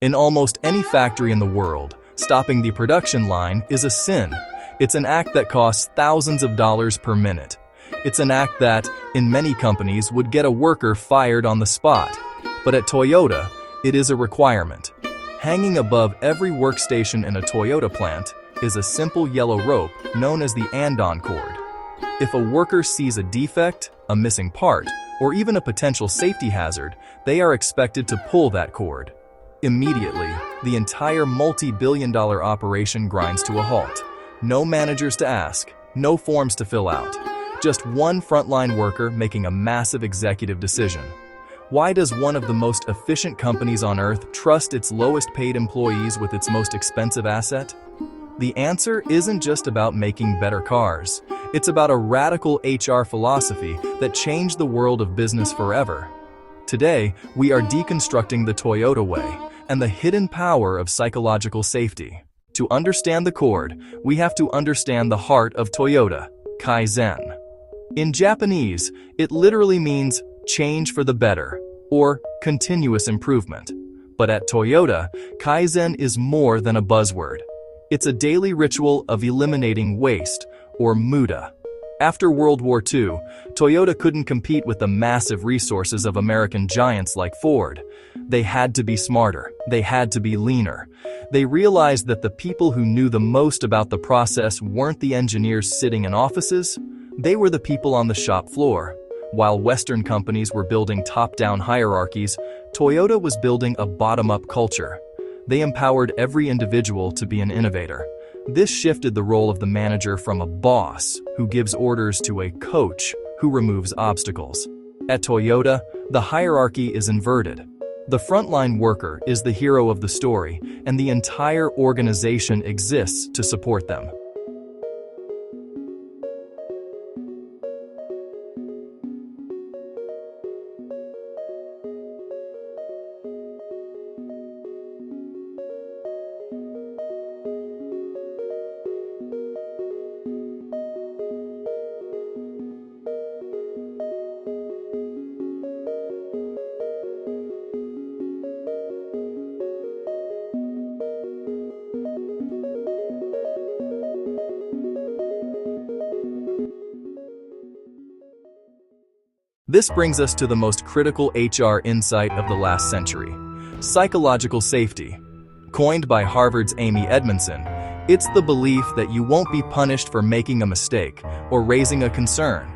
In almost any factory in the world, stopping the production line is a sin. It's an act that costs thousands of dollars per minute. It's an act that, in many companies, would get a worker fired on the spot. But at Toyota, it is a requirement. Hanging above every workstation in a Toyota plant is a simple yellow rope known as the Andon Cord. If a worker sees a defect, a missing part, or even a potential safety hazard, they are expected to pull that cord. Immediately, the entire multi-billion-dollar operation grinds to a halt. No managers to ask, no forms to fill out. Just one frontline worker making a massive executive decision. Why does one of the most efficient companies on earth trust its lowest-paid employees with its most expensive asset? The answer isn't just about making better cars. It's about a radical HR philosophy that changed the world of business forever. Today, we are deconstructing the Toyota way and the hidden power of psychological safety. To understand the cord, we have to understand the heart of Toyota, Kaizen. In Japanese, it literally means change for the better, or continuous improvement. But at Toyota, Kaizen is more than a buzzword. It's a daily ritual of eliminating waste, or Muda. After World War II, Toyota couldn't compete with the massive resources of American giants like Ford. They had to be smarter. They had to be leaner. They realized that the people who knew the most about the process weren't the engineers sitting in offices. They were the people on the shop floor. While Western companies were building top-down hierarchies, Toyota was building a bottom-up culture. They empowered every individual to be an innovator. This shifted the role of the manager from a boss who gives orders to a coach who removes obstacles. At Toyota, the hierarchy is inverted. The frontline worker is the hero of the story, and the entire organization exists to support them. This brings us to the most critical HR insight of the last century: psychological safety. Coined by Harvard's Amy Edmondson, it's the belief that you won't be punished for making a mistake or raising a concern.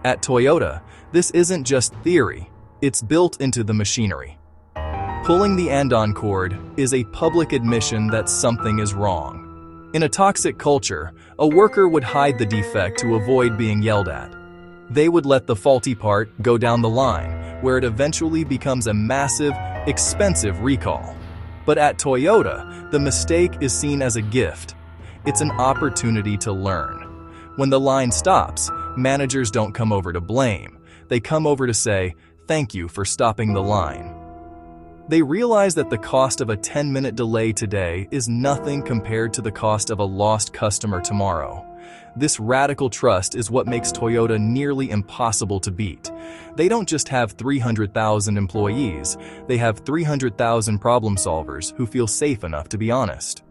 At Toyota, this isn't just theory, it's built into the machinery. Pulling the Andon cord is a public admission that something is wrong. In a toxic culture, a worker would hide the defect to avoid being yelled at. They would let the faulty part go down the line, where it eventually becomes a massive, expensive recall. But at Toyota, the mistake is seen as a gift. It's an opportunity to learn. When the line stops, managers don't come over to blame. They come over to say, "Thank you for stopping the line." They realize that the cost of a 10-minute delay today is nothing compared to the cost of a lost customer tomorrow. This radical trust is what makes Toyota nearly impossible to beat. They don't just have 300,000 employees, they have 300,000 problem solvers who feel safe enough to be honest.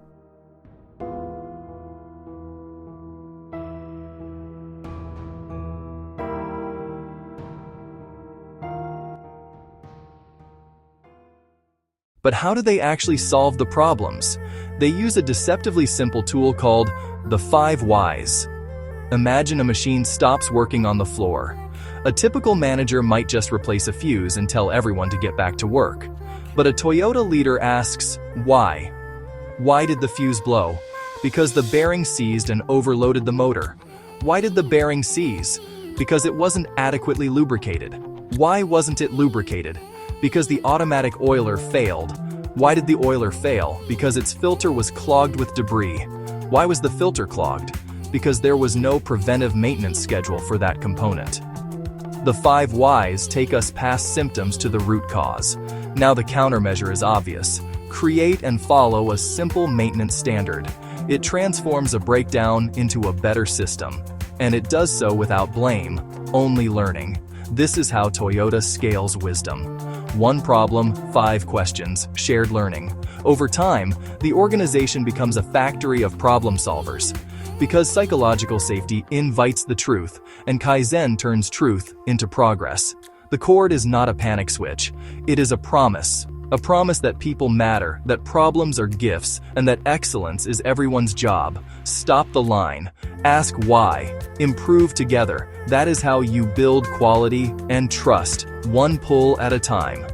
But how do they actually solve the problems? They use a deceptively simple tool called the 5 whys. Imagine a machine stops working on the floor. A typical manager might just replace a fuse and tell everyone to get back to work. But a Toyota leader asks, why? Why did the fuse blow? Because the bearing seized and overloaded the motor. Why did the bearing seize? Because it wasn't adequately lubricated. Why wasn't it lubricated? Because the automatic oiler failed. Why did the oiler fail? Because its filter was clogged with debris. Why was the filter clogged? Because there was no preventive maintenance schedule for that component. The 5 whys take us past symptoms to the root cause. Now the countermeasure is obvious. Create and follow a simple maintenance standard. It transforms a breakdown into a better system. And it does so without blame, only learning. This is how Toyota scales wisdom. one problem, 5 questions, shared learning. Over time, the organization becomes a factory of problem solvers. Because psychological safety invites the truth, and Kaizen turns truth into progress. The Cord is not a panic switch. It is a promise. A promise that people matter, that problems are gifts, and that excellence is everyone's job. Stop the line. Ask why. Improve together. That is how you build quality and trust, one pull at a time.